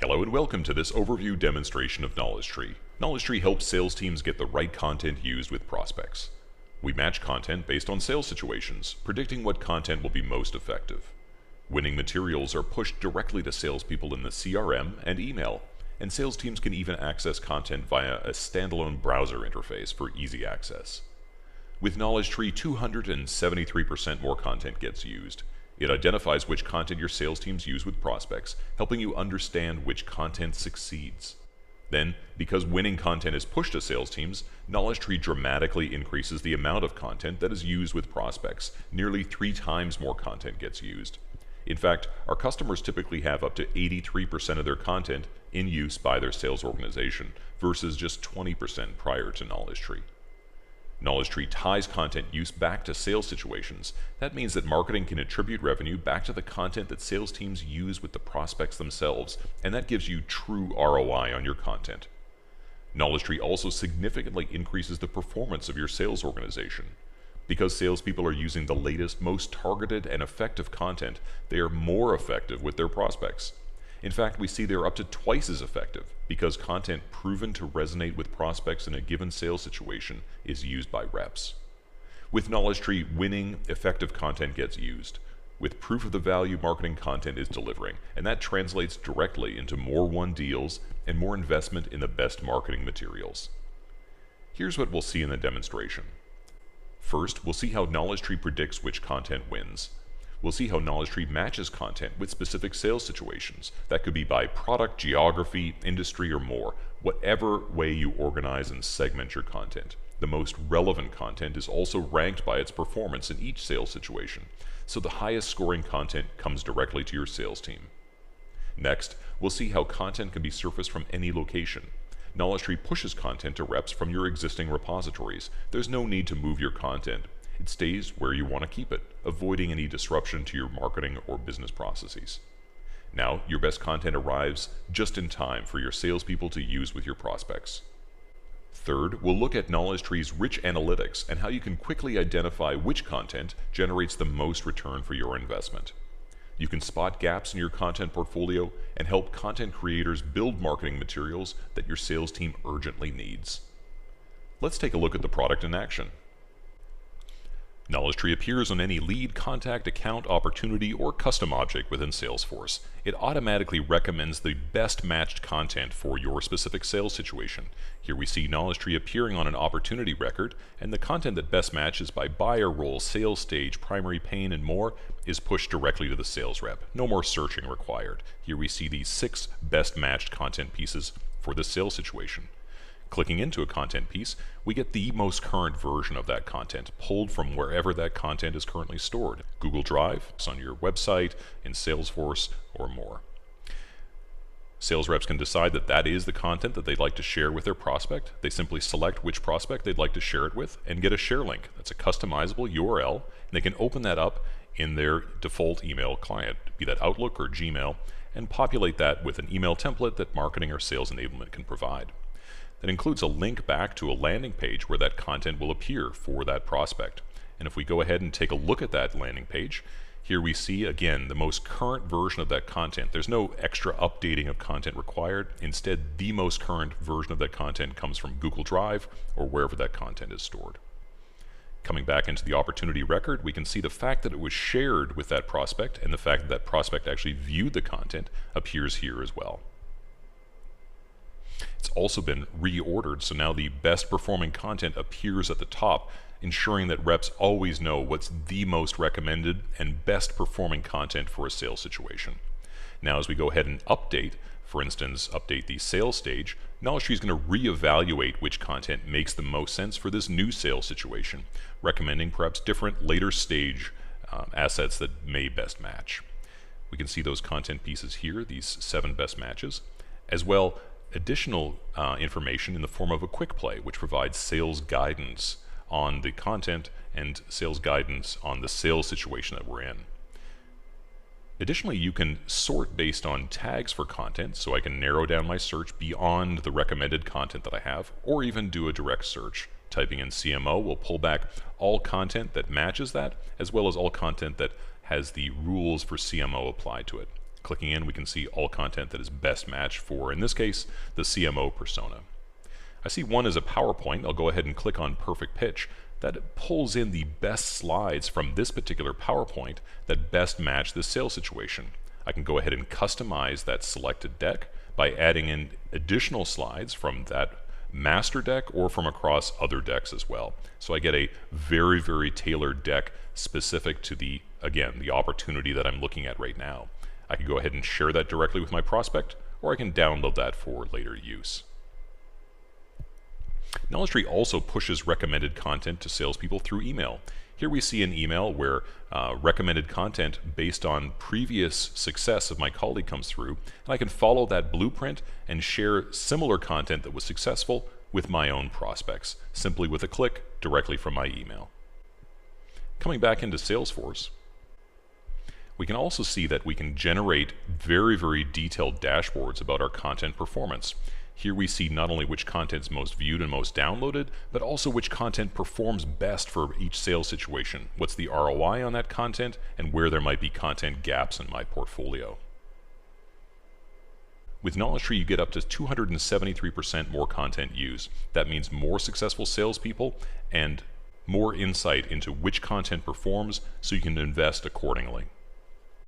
Hello and welcome to this overview demonstration of KnowledgeTree. KnowledgeTree helps sales teams get the right content used with prospects. We match content based on sales situations, predicting what content will be most effective. Winning materials are pushed directly to salespeople in the CRM and email, and sales teams can even access content via a standalone browser interface for easy access. With KnowledgeTree, 273% more content gets used. It identifies which content your sales teams use with prospects, helping you understand which content succeeds. Then, because winning content is pushed to sales teams, KnowledgeTree dramatically increases the amount of content that is used with prospects. Nearly 3 times more content gets used. In fact, our customers typically have up to 83% of their content in use by their sales organization, versus just 20% prior to KnowledgeTree. KnowledgeTree ties content use back to sales situations. That means that marketing can attribute revenue back to the content that sales teams use with the prospects themselves, and that gives you true ROI on your content. KnowledgeTree also significantly increases the performance of your sales organization. Because salespeople are using the latest, most targeted and effective content, they are more effective with their prospects. In fact, we see they're up to twice as effective because content proven to resonate with prospects in a given sales situation is used by reps. With KnowledgeTree, winning, effective content gets used. With proof of the value marketing content is delivering, and that translates directly into more won deals and more investment in the best marketing materials. Here's what we'll see in the demonstration. First, we'll see how KnowledgeTree predicts which content wins. We'll see how KnowledgeTree matches content with specific sales situations. That could be by product, geography, industry, or more. Whatever way you organize and segment your content. The most relevant content is also ranked by its performance in each sales situation, so the highest scoring content comes directly to your sales team. Next, we'll see how content can be surfaced from any location. KnowledgeTree pushes content to reps from your existing repositories. There's no need to move your content. It stays where you want to keep it, avoiding any disruption to your marketing or business processes. Now, your best content arrives just in time for your salespeople to use with your prospects. Third, we'll look at KnowledgeTree's rich analytics and how you can quickly identify which content generates the most return for your investment. You can spot gaps in your content portfolio and help content creators build marketing materials that your sales team urgently needs. Let's take a look at the product in action. KnowledgeTree appears on any lead, contact, account, opportunity, or custom object within Salesforce. It automatically recommends the best matched content for your specific sales situation. Here we see KnowledgeTree appearing on an opportunity record, and the content that best matches by buyer role, sales stage, primary pain, and more is pushed directly to the sales rep. No more searching required. Here we see these 6 best matched content pieces for the sales situation. Clicking into a content piece, we get the most current version of that content, pulled from wherever that content is currently stored. Google Drive, it's on your website, in Salesforce, or more. Sales reps can decide that that is the content that they'd like to share with their prospect. They simply select which prospect they'd like to share it with and get a share link. That's a customizable URL, and they can open that up in their default email client, be that Outlook or Gmail, and populate that with an email template that marketing or sales enablement can provide. That includes a link back to a landing page where that content will appear for that prospect. And if we go ahead and take a look at that landing page, here we see again the most current version of that content. There's no extra updating of content required. Instead, the most current version of that content comes from Google Drive or wherever that content is stored. Coming back into the opportunity record, we can see the fact that it was shared with that prospect and the fact that that prospect actually viewed the content appears here as well. It's also been reordered, so now the best performing content appears at the top, ensuring that reps always know what's the most recommended and best performing content for a sales situation. Now as we go ahead and update, for instance, update the sales stage, KnowledgeTree is going to reevaluate which content makes the most sense for this new sales situation, recommending perhaps different later stage assets that may best match. We can see those content pieces here, these 7 best matches, as well additional information in the form of a quick play, which provides sales guidance on the content and sales guidance on the sales situation that we're in. Additionally, you can sort based on tags for content, so I can narrow down my search beyond the recommended content that I have, or even do a direct search. Typing in CMO will pull back all content that matches that, as well as all content that has the rules for CMO applied to it. Clicking in, we can see all content that is best matched for, in this case, the CMO persona. I see one as a PowerPoint. I'll go ahead and click on Perfect Pitch. That pulls in the best slides from this particular PowerPoint that best match this sales situation. I can go ahead and customize that selected deck by adding in additional slides from that master deck or from across other decks as well. So I get a very, very tailored deck specific to the, again, the opportunity that I'm looking at right now. I can go ahead and share that directly with my prospect, or I can download that for later use. KnowledgeTree also pushes recommended content to salespeople through email. Here we see an email where recommended content based on previous success of my colleague comes through, and I can follow that blueprint and share similar content that was successful with my own prospects, simply with a click directly from my email. Coming back into Salesforce, we can also see that we can generate very, very detailed dashboards about our content performance. Here we see not only which content is most viewed and most downloaded, but also which content performs best for each sales situation. What's the ROI on that content, and where there might be content gaps in my portfolio. With KnowledgeTree, you get up to 273% more content used. That means more successful salespeople and more insight into which content performs, so you can invest accordingly.